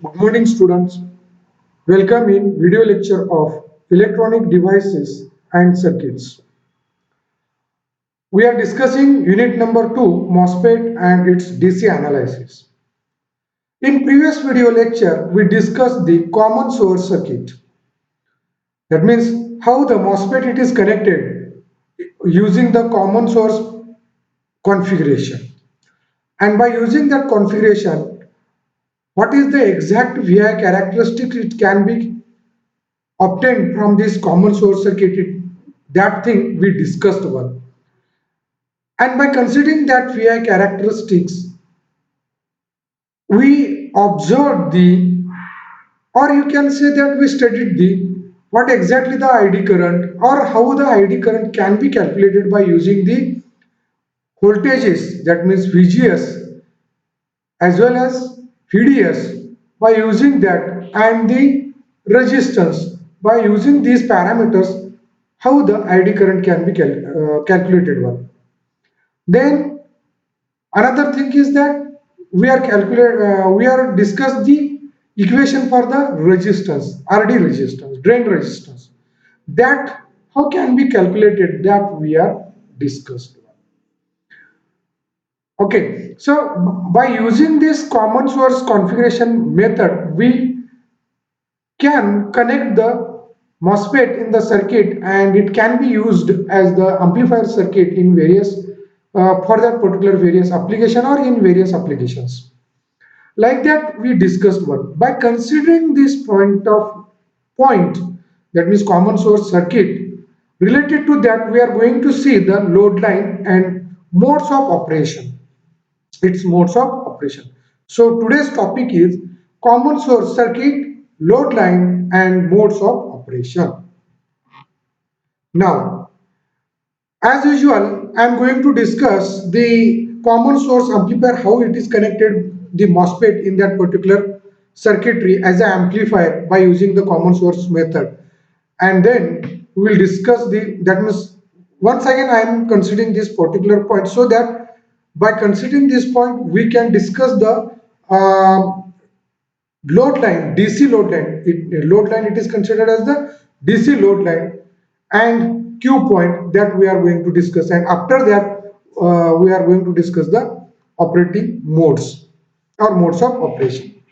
Good morning, students. Welcome in video lecture of electronic devices and circuits. We are discussing unit number 2, MOSFET and its DC analysis. In previous video lecture, we discussed the common source circuit. That means how the MOSFET it is connected using the common source configuration. And by using that configuration, what is the exact VI characteristic it can be obtained from this common source circuit, that thing we discussed one. And by considering that VI characteristics, we observed the, or you can say that we studied the, what exactly the ID current or how the ID current can be calculated by using the voltages, that means VGS as well as VDS by using that, and the resistance by using these parameters, how the ID current can be calculated one. Then another thing is that we are discuss the equation for the resistance, RD resistance, drain resistance. That how can be calculated, that we are discussed. Okay, so by using this common source configuration method, we can connect the MOSFET in the circuit and it can be used as the amplifier circuit in various for that particular various application or in various applications. Like that we discussed one. By considering this point, that means common source circuit, related to that we are going to see the load line and modes of operation. Its modes of operation. So today's topic is common source circuit, load line and modes of operation. Now, as usual, I am going to discuss the common source amplifier, how it is connected the MOSFET in that particular circuitry as an amplifier by using the common source method. And then we will discuss the, that means once again I am considering this particular point, so that by considering this point we can discuss the load line, DC load line. Load line it is considered as the DC load line and Q point that we are going to discuss, and after that we are going to discuss the operating modes or modes of operation.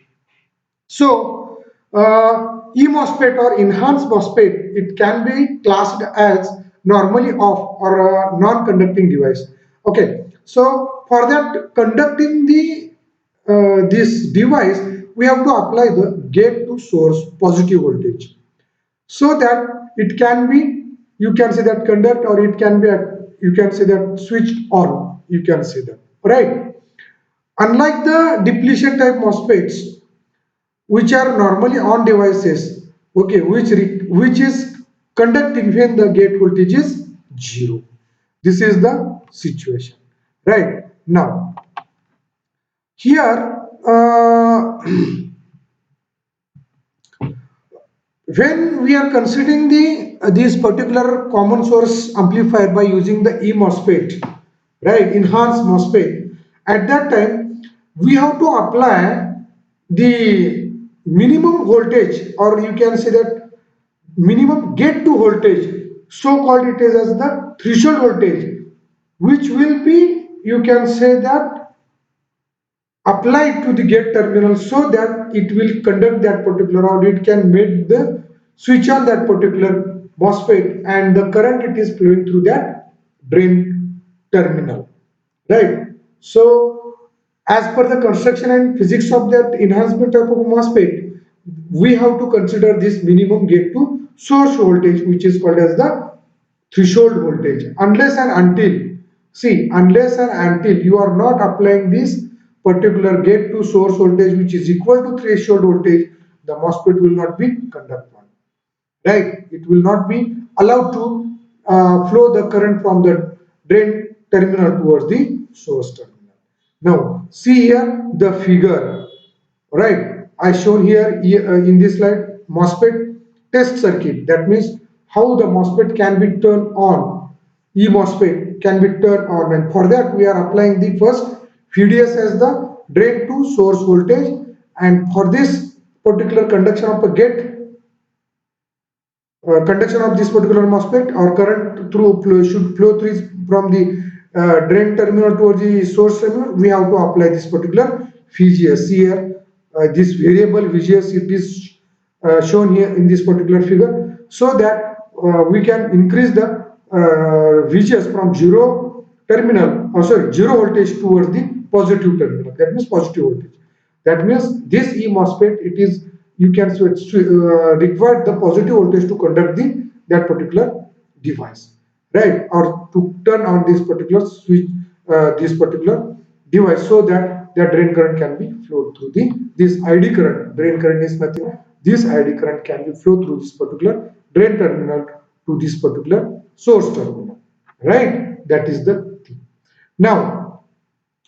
So E-MOSFET or enhanced MOSFET, it can be classed as normally off or a non-conducting device. Okay, so for that conducting the this device, we have to apply the gate to source positive voltage, so that it can be, you can say that conduct, or it can be you can say that switched on, you can say that, right? Unlike the depletion type MOSFETs, which are normally on devices, okay, which is conducting when the gate voltage is zero. This is the situation, right? Now here when we are considering the this particular common source amplifier by using the E-MOSFET, right, enhanced MOSFET, at that time we have to apply the minimum voltage, or you can say that minimum gate to voltage, so called it is as the threshold voltage, which will be, you can say that, applied to the gate terminal, so that it will conduct that particular, or it can make the switch on that particular MOSFET and the current it is flowing through that drain terminal, right? So as per the construction and physics of that enhancement type of MOSFET, we have to consider this minimum gate to source voltage, which is called as the threshold voltage. Unless and until, see, unless and until you are not applying this particular gate to source voltage, which is equal to threshold voltage, the MOSFET will not be conduct on, right? It will not be allowed to flow the current from the drain terminal towards the source terminal. Now see here the figure, right? I shown here in this slide MOSFET test circuit. That means how the MOSFET can be turned on. E-MOSFET can be turned on, and for that we are applying the first VDS as the drain to source voltage, and for this particular conduction of a gate, conduction of this particular MOSFET or current through should flow through from the drain terminal towards the source terminal, we have to apply this particular VGS here. This variable VGS, it is shown here in this particular figure, so that we can increase the VGS from zero terminal, zero voltage towards the positive terminal. That means positive voltage. That means this E MOSFET, it is, you can require the positive voltage to conduct the that particular device, right? Or to turn on this particular switch, this particular device, so that the drain current can be flowed through the this ID current. Drain current is nothing. This ID current can be flowed through this particular drain terminal to this particular source terminal, right? That is the thing. Now,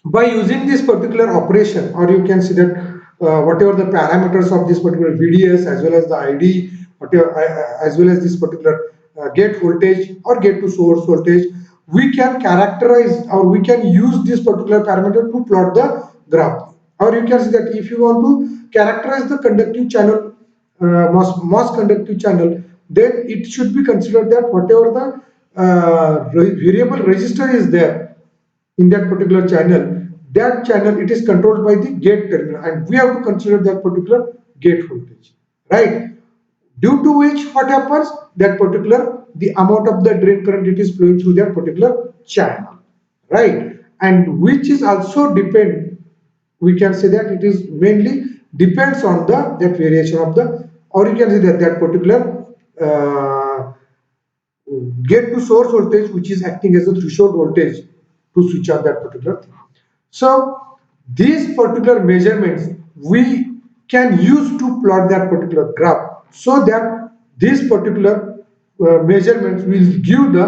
by using this particular operation, or you can see that whatever the parameters of this particular VDS as well as the ID, whatever, as well as this particular gate voltage or gate to source voltage, we can characterize or we can use this particular parameter to plot the graph. Or you can see that if you want to characterize the conductive channel, MOS conductive channel, then it should be considered that whatever the variable resistor is there in that particular channel, that channel, it is controlled by the gate terminal, and we have to consider that particular gate voltage, right? Due to which what happens, that particular the amount of the drain current, it is flowing through that particular channel, right? And which is also depend, we can say that it is mainly depends on the that variation of the, or you can say that that particular gate to source voltage, which is acting as a threshold voltage to switch on that particular thing. So these particular measurements we can use to plot that particular graph, so that these particular measurements will give the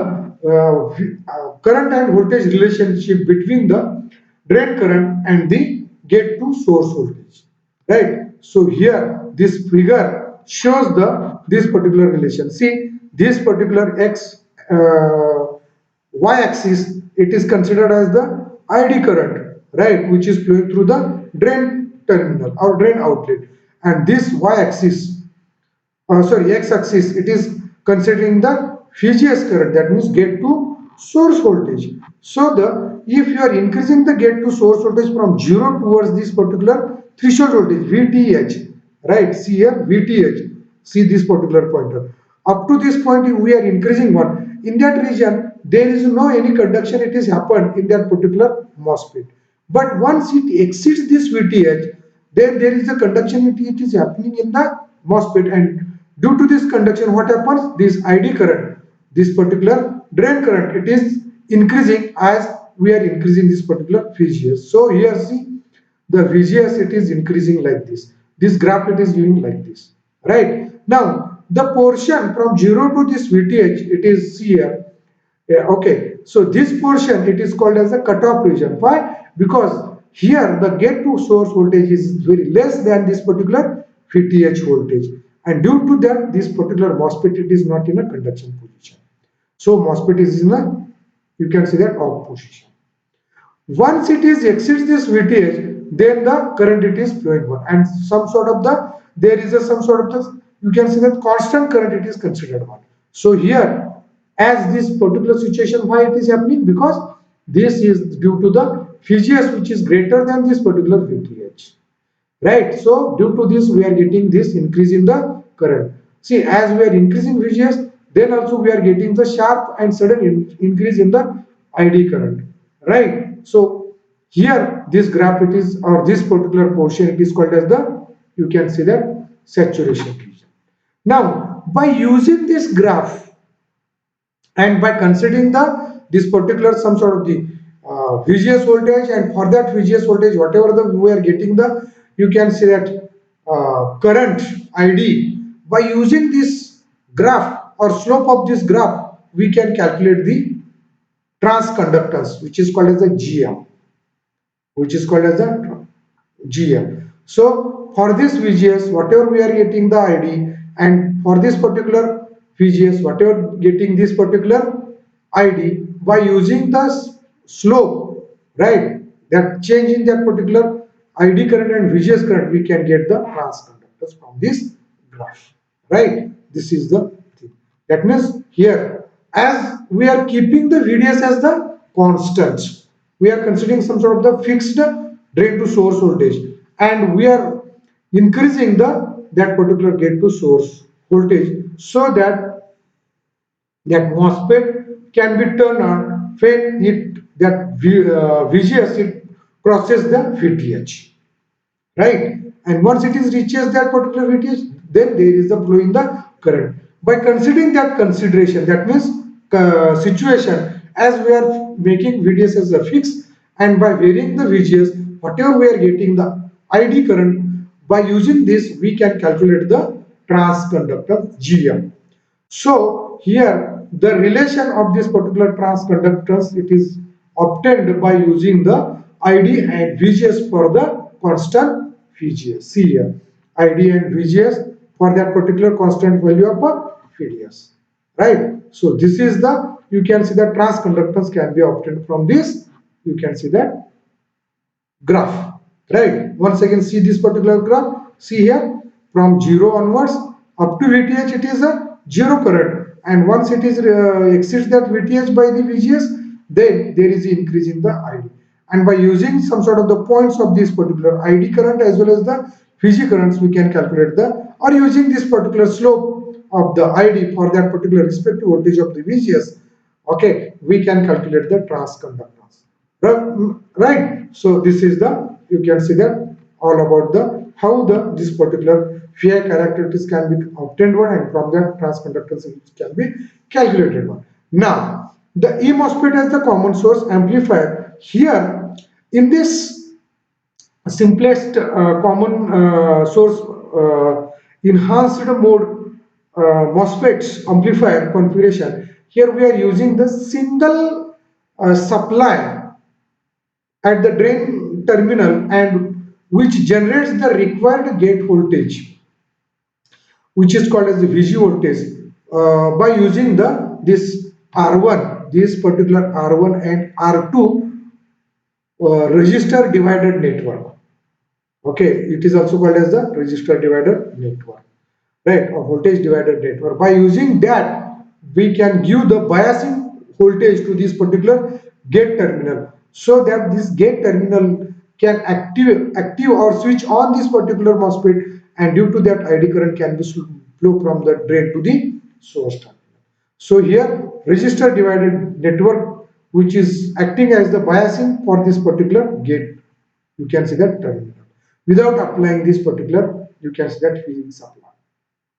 current and voltage relationship between the drain current and the gate to source voltage, right? So here this figure shows the this particular relation. See, this particular x y-axis, it is considered as the ID current, right, which is flowing through the drain terminal or drain outlet, and this y-axis, x-axis, it is considering the VGS current, that means gate to source voltage. So the if you are increasing the gate to source voltage from 0 towards this particular threshold voltage VTH, right? See here VTH. See this particular pointer. Up to this point, we are increasing one. In that region, there is no any conduction. It is happened in that particular MOSFET. But once it exceeds this VTH, then there is a conduction. It is happening in the MOSFET, and due to this conduction, what happens? This ID current, this particular drain current, it is increasing as we are increasing this particular VGS. So here see the VGS, it is increasing like this. This graph, it is giving like this, right? Now the portion from 0 to this VTH, it is here. Yeah, okay, so this portion, it is called as a cutoff region. Why? Because here the gate to source voltage is very less than this particular VTH voltage, and due to that this particular MOSFET, it is not in a conduction position. So MOSFET is in a, you can see that, off position. Once it is exceeds this VTH, then the current, it is flowing one, and some sort of the, there is a some sort of the, you can see that constant current, it is considered one. So here, as this particular situation, why it is happening? Because this is due to the VGS, which is greater than this particular VTH, right? So due to this, we are getting this increase in the current. See, as we are increasing VGS, then also we are getting the sharp and sudden increase in the ID current, right? So here this graph, it is, or this particular portion, it is called as the, you can see that, saturation region. Now by using this graph and by considering the this particular some sort of the VGS voltage, and for that VGS voltage, whatever the we are getting the, you can see that current ID, by using this graph or slope of this graph, we can calculate the transconductance, which is called as the GM, which is called as the GM. So for this VGS, whatever we are getting the ID, and for this particular VGS, whatever getting this particular ID, by using the slope, right, that change in that particular ID current and VGS current, we can get the conductors from this graph, right? This is the thing. That means here, as we are keeping the VDS as the constant, we are considering some sort of the fixed drain to source voltage, and we are increasing the that particular gate to source voltage so that that MOSFET can be turned on when VGS it crosses the VTH, right? And once it is reaches that particular VTH, then there is a flow in the current. By considering that consideration, that means situation, as we are making VDS as a fix, and by varying the VGS, whatever we are getting the ID current, by using this we can calculate the transconductance GM. So here the relation of this particular transconductance, it is obtained by using the ID and VGS for the constant VGS. See here, ID and VGS for that particular constant value of VDS. Right. So this is the, you can see that transconductance can be obtained from this. You can see that graph, right? Once again, see this particular graph. See here, from 0 onwards up to VTH, it is a 0 current, and once it is exceeds that VTH by the VGS, then there is increase in the ID. And by using some sort of the points of this particular ID current as well as the VG currents, we can calculate the, or using this particular slope of the ID for that particular respective voltage of the VGS, okay, we can calculate the transconductance. Right? So this is the, you can see that all about the how the this particular phi characteristics can be obtained one, and from that transconductance it can be calculated one. Now the E MOSFET as the common source amplifier, here in this simplest common source enhanced mode MOSFETs amplifier configuration, here we are using the single supply at the drain terminal, and which generates the required gate voltage, which is called as the VG voltage, by using the this R1, this particular R1 and R2 resistor divided network. Okay, it is also called as the resistor divided network, right, or voltage divided network. By using that, we can give the biasing voltage to this particular gate terminal, so that this gate terminal can active or switch on this particular MOSFET, and due to that ID current can be flow from the drain to the source terminal. So here resistor divided network, which is acting as the biasing for this particular gate, you can see that terminal. Without applying this particular, you can see that feeding supply.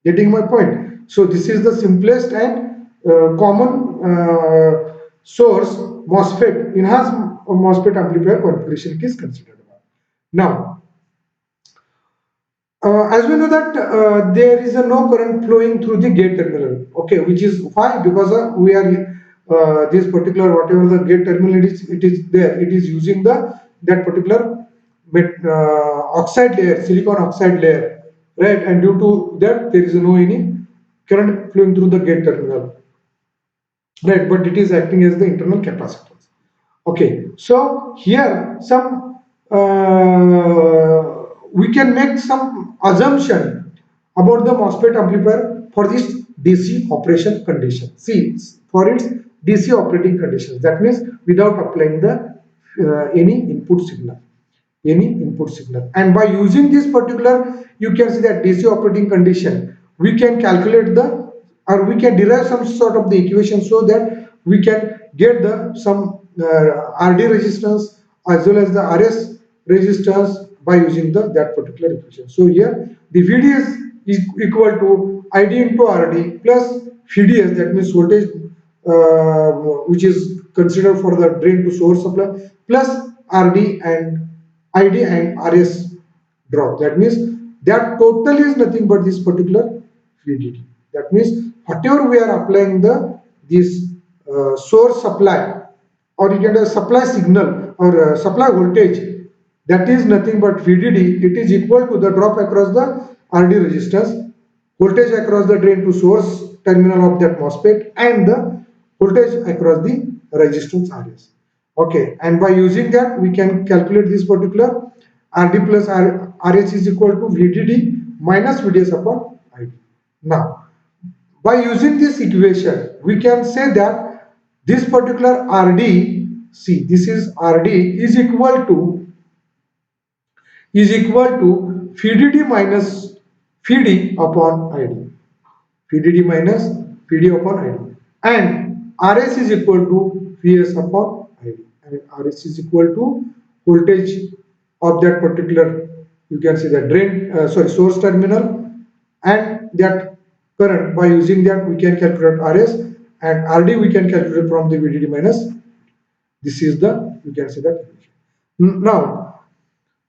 Getting my point? So this is the simplest and common source MOSFET, enhanced MOSFET amplifier configuration it is considered. Now, as we know that there is a no current flowing through the gate terminal, okay, which is why, because we are this particular whatever the gate terminal it is there, it is using the that particular oxide layer, silicon oxide layer, right, and due to that there is no any current flowing through the gate terminal, right, but it is acting as the internal capacitance. Okay, so here some we can make some assumption about the MOSFET amplifier for this DC operation condition. See, for its DC operating conditions, that means without applying the any input signal, and by using this particular, you can see that DC operating condition, we can calculate the, or we can derive some sort of the equation, so that we can get the some RD resistance as well as the RS resistance by using the that particular equation. So here the VDS is equal to ID into RD plus VDS, that means voltage which is considered for the drain to source supply, plus RD and ID and RS drop. That means that total is nothing but this particular VDD. That means whatever we are applying the this source supply, or you get a supply signal or supply voltage, that is nothing but VDD. It is equal to the drop across the RD resistance, voltage across the drain to source terminal of that MOSFET, and the voltage across the resistance RS. Okay, and by using that we can calculate this particular RD plus RS is equal to VDD minus VDS upon ID. Now, by using this equation, we can say that this particular RD, see, this is RD is equal to VDD minus VD upon ID. VDD minus VD upon ID. And RS is equal to VS upon ID. And RS is equal to voltage of that particular, you can see the source terminal, and that current. By using that, we can calculate RS, and RD we can calculate from the VDD minus. This is the, you can see that. Now,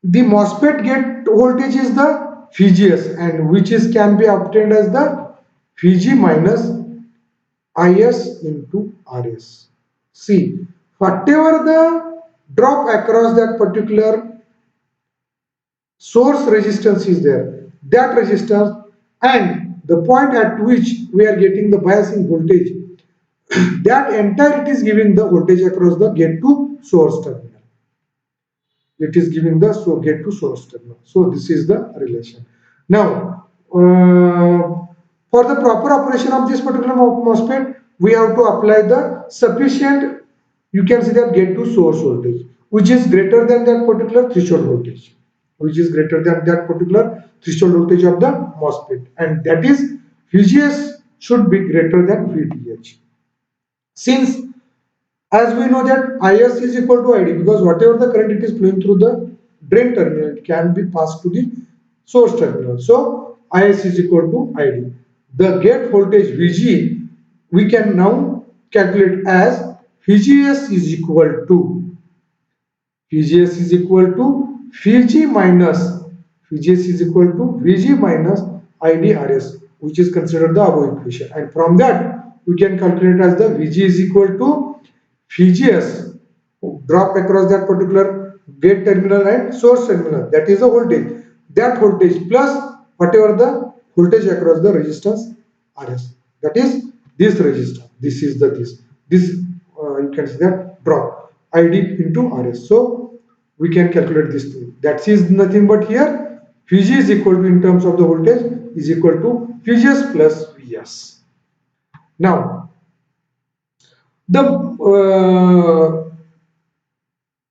the MOSFET gate voltage is the VGS, and which is can be obtained as the VG minus IS into RS. See, whatever the drop across that particular source resistance is there, that resistance and the point at which we are getting the biasing voltage, that entire it is giving the voltage across the gate to source terminal. It is giving the gate to source terminal. So this is the relation. Now, for the proper operation of this particular MOSFET, we have to apply the sufficient, you can see that gate to source voltage, which is greater than that particular threshold voltage, of the MOSFET, and that is VGS should be greater than VTH. Since, as we know that IS is equal to ID, because whatever the current it is flowing through the drain terminal, it can be passed to the source terminal. So IS is equal to ID. The gate voltage VG we can now calculate as VGS is equal to VG minus IDRS, which is considered the above equation, and from that we can calculate as the VG is equal to VGS drop across that particular gate terminal and source terminal, that is the voltage, that voltage plus whatever the voltage across the resistance RS, that is this resistance, this is the this you can see that drop ID into RS. So we can calculate this thing. That is nothing but here VG is equal to, in terms of the voltage, is equal to VGS plus VS. Now, the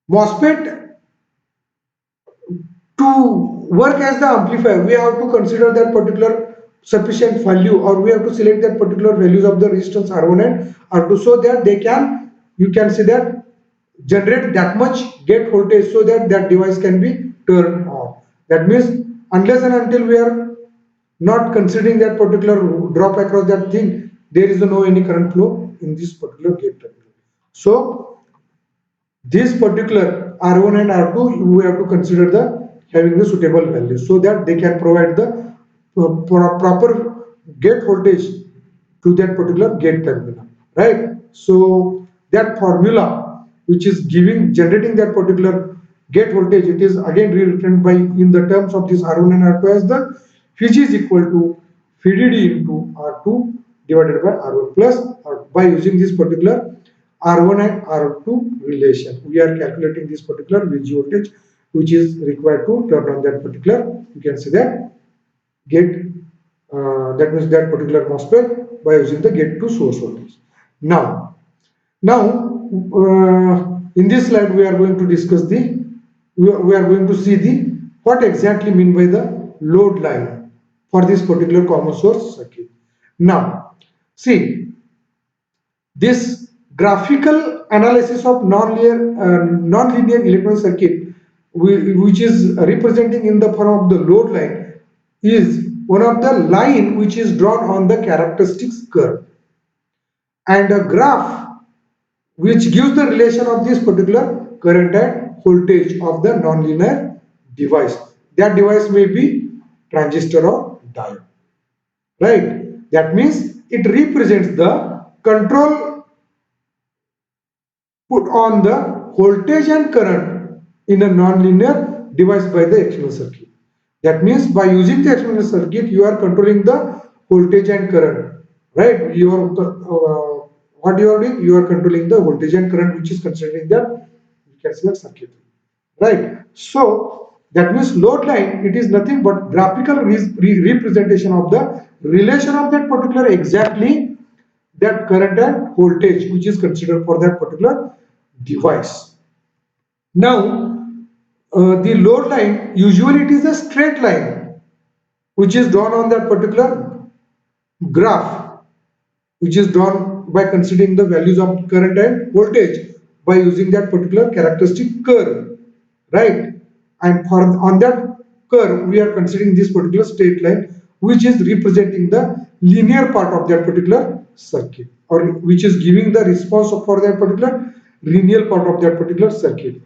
MOSFET to work as the amplifier, we have to consider that particular sufficient value, or we have to select that particular values of the resistance R1 and R2, so that they can, you can see that, generate that much gate voltage, so that that device can be turned on. That means unless and until we are not considering that particular drop across that thing, there is no any current flow in this particular gate terminal. So this particular R1 and R2, we have to consider the having the suitable value, so that they can provide the proper gate voltage to that particular gate terminal, right? So that formula which is generating that particular gate voltage, it is again rewritten by, in the terms of this R1 and R2, as the Vg is equal to VDD into R2 divided by R1 plus, or by using this particular R1 and R2 relation, we are calculating this particular Vg voltage which is required to turn on that particular, you can see that gate, that means that particular MOSFET, by using the gate to source voltage. Now in this slide we are going to discuss we are going to see what exactly mean by the load line for this particular common source circuit. Now see, this graphical analysis of non-linear electronic circuit, which is representing in the form of the load line, is one of the line which is drawn on the characteristics curve, and a graph which gives the relation of this particular current and voltage of the non-linear device. That device may be transistor or diode, right? That means it represents the control put on the voltage and current in a non-linear device by the external circuit. That means by using the external circuit, you are controlling the voltage and current, right? What you are doing, you are controlling the voltage and current which is considering that, you can see the circuit, right? So That means load line, it is nothing but graphical representation of the relation of that particular exactly that current and voltage which is considered for that particular device. Now, the load line, usually it is a straight line which is drawn on that particular graph, which is drawn by considering the values of current and voltage by using that particular characteristic curve, right? And for on that curve, we are considering this particular straight line, which is representing the linear part of that particular circuit, or which is giving the response for that particular linear part of that particular circuit,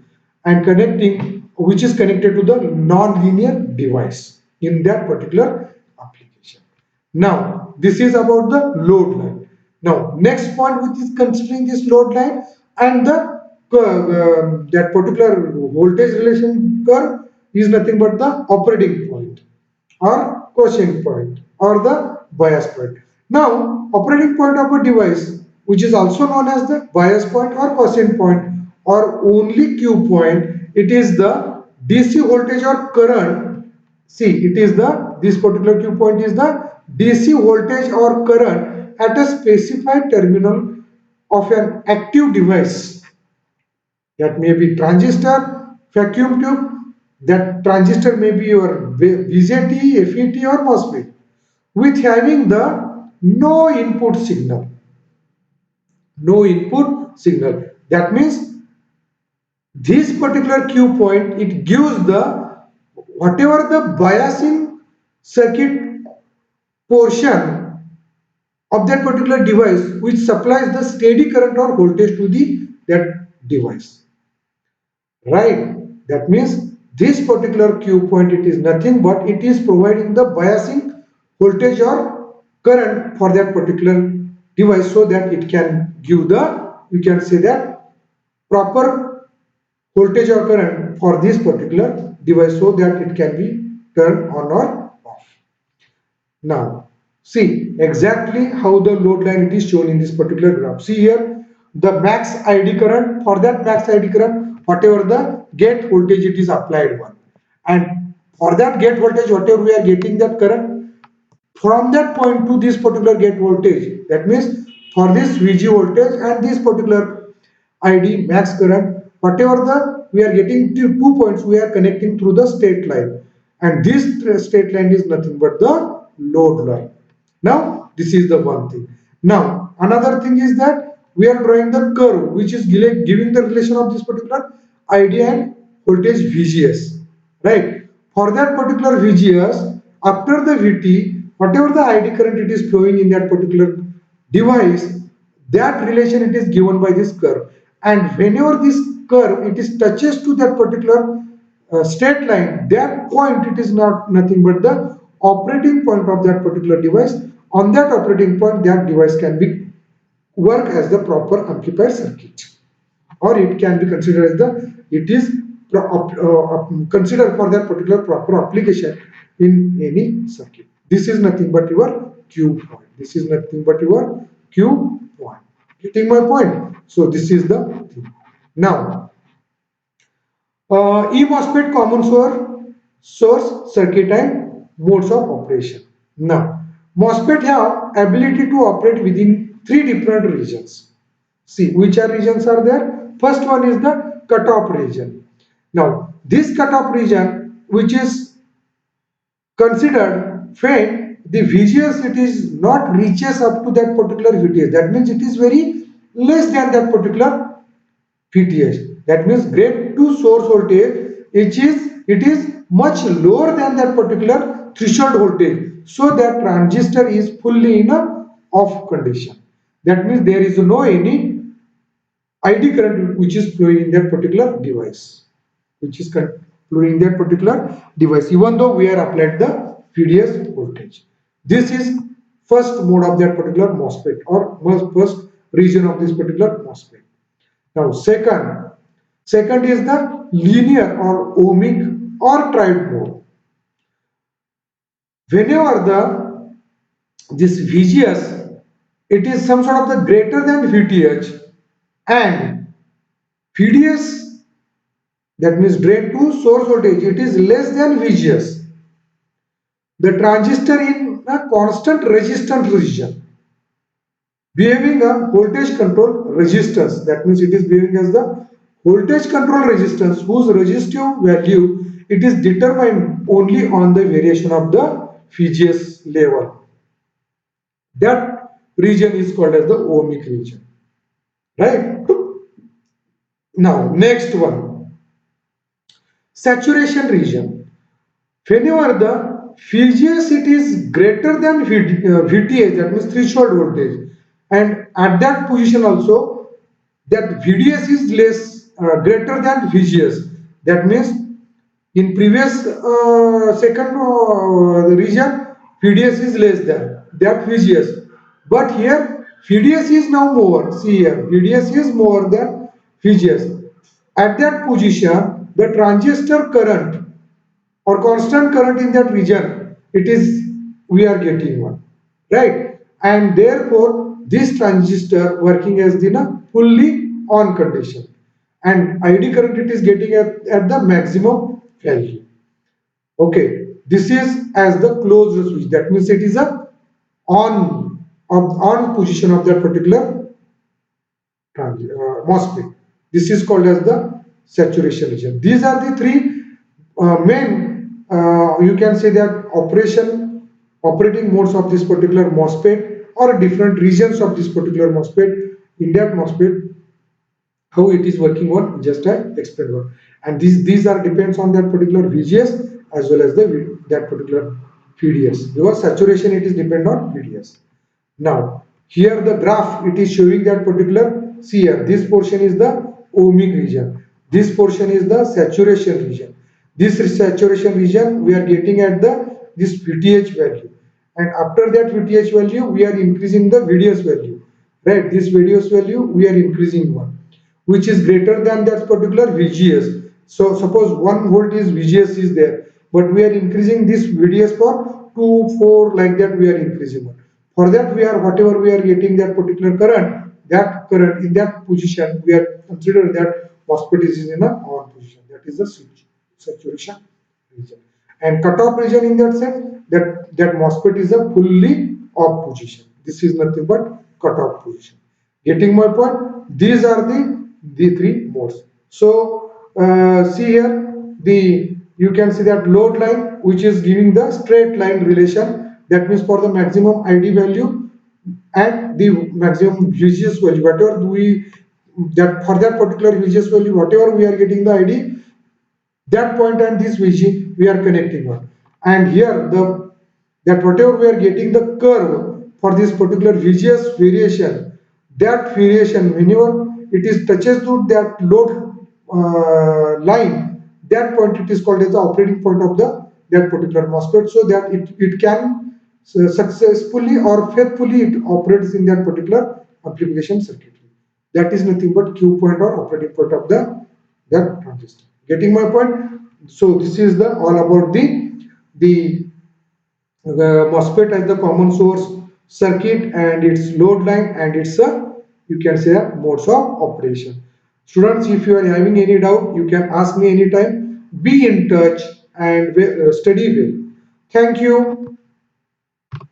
and connecting, which is connected to the non-linear device in that particular application. Now, this is about the load line. Now, next point which is considering this load line and the that particular voltage relation curve is nothing but the operating point or quotient point or the bias point. Now, operating point of a device, which is also known as the bias point or quotient point or only Q point, it is the DC voltage or current. See, it is the, this particular Q point is the DC voltage or current at a specified terminal of an active device. That may be transistor, vacuum tube, that transistor may be your BJT, FET or MOSFET, with having the no input signal. No input signal. That means this particular Q point, it gives the whatever the biasing circuit portion of that particular device which supplies the steady current or voltage to the that device, right? That means this particular Q point, it is nothing but it is providing the biasing voltage or current for that particular device so that it can give the, you can say that, proper voltage or current for this particular device so that it can be turned on or off. Now, see exactly how the load line it is shown in this particular graph. See here, the max ID current, for that max ID current, whatever the gate voltage it is applied one. And for that gate voltage, whatever we are getting that current, from that point to this particular gate voltage, that means for this VG voltage and this particular ID max current, whatever the we are getting to 2 points, we are connecting through the straight line, and this straight line is nothing but the load line. Now this is the one thing. Now another thing is that we are drawing the curve which is giving the relation of this particular ID and voltage VGS, right? For that particular VGS, after the VT, whatever the ID current it is flowing in that particular device, that relation it is given by this curve. And whenever this curve it is touches to that particular straight line, that point it is not nothing but the operating point of that particular device. On that operating point, that device can be work as the proper amplifier circuit, or it can be considered as the, it is considered for that particular proper application in any circuit. This is nothing but your Q point. This is nothing but your Q point. Getting my point? So this is the thing. Now, E-MOSFET common source circuit and modes of operation. Now, MOSFET have ability to operate within three different regions. See, which are regions are there? First one is the cutoff region. Now, this cutoff region, which is considered when the VGS it is not reaches up to that particular VTS. That means it is very less than that particular VTH. That means grade 2 source voltage, it is much lower than that particular threshold voltage. So that transistor is fully in a off condition. That means there is no any ID current which is flowing in that particular device, which is flowing in that particular device, even though we are applied the VDS voltage. This is first mode of that particular MOSFET, or first region of this particular MOSFET. Now second is the linear or ohmic or triode mode. Whenever this VGS it is some sort of the greater than VTH and VDS that means drain to source voltage, it is less than VGS. The transistor in a constant resistance region, behaving a voltage control resistance. That means it is behaving as the voltage control resistance whose resistive value it is determined only on the variation of the VGS level. That region is called as the ohmic region. Right? Now, next one, saturation region. Whenever the VGS it is greater than VTH, that means threshold voltage, and at that position also that VDS is less greater than VGS. That means in previous second region VDS is less than that VGS, but here VDS is now more. See here, VDS is more than VGS. At that position, the transistor current or constant current in that region, it is we are getting one, right? And therefore this transistor working as the fully on condition, and ID current it is getting at the maximum value. Okay, this is as the closed switch, that means it is a on position of that particular MOSFET. This is called as the saturation region. These are the three main, you can say that operating modes of this particular MOSFET, or different regions of this particular MOSFET. In that MOSFET, how it is working on, just I explained one. And these are depends on that particular VGS as well as the that particular VDS, because saturation it is depend on VDS. Now here the graph it is showing that particular, see here, this portion is the ohmic region, this portion is the saturation region. This saturation region we are getting at the this VTH value, and after that VTH value we are increasing the VDS value, right? This VDS value we are increasing one which is greater than that particular VGS. So suppose 1 volt is VGS is there, but we are increasing this VDS for 2, 4, like that we are increasing one. For that we are, whatever we are getting that particular current, that current in that position we are consider that MOSFET is in a on position. That is the saturation region. And cutoff region, in that sense, that MOSFET is a fully off position. This is nothing but cutoff position. Getting my point? These are the three modes. So see here, the you can see that load line which is giving the straight line relation. That means for the maximum ID value and the maximum VGS value, whatever do we, that for that particular VGS value, whatever we are getting the ID, that point and this VG we are connecting on. And here the that whatever we are getting the curve for this particular VGS variation, that variation whenever it is touches to that load line, that point it is called as the operating point of the that particular MOSFET, so that it can successfully or faithfully it operates in that particular amplification circuitry. That is nothing but Q point or operating point of the that transistor. Getting my point? So this is the all about the MOSFET as the common source circuit and its load line and its you can say modes of operation. Students, if you are having any doubt, you can ask me anytime. Be in touch and study well. Thank you.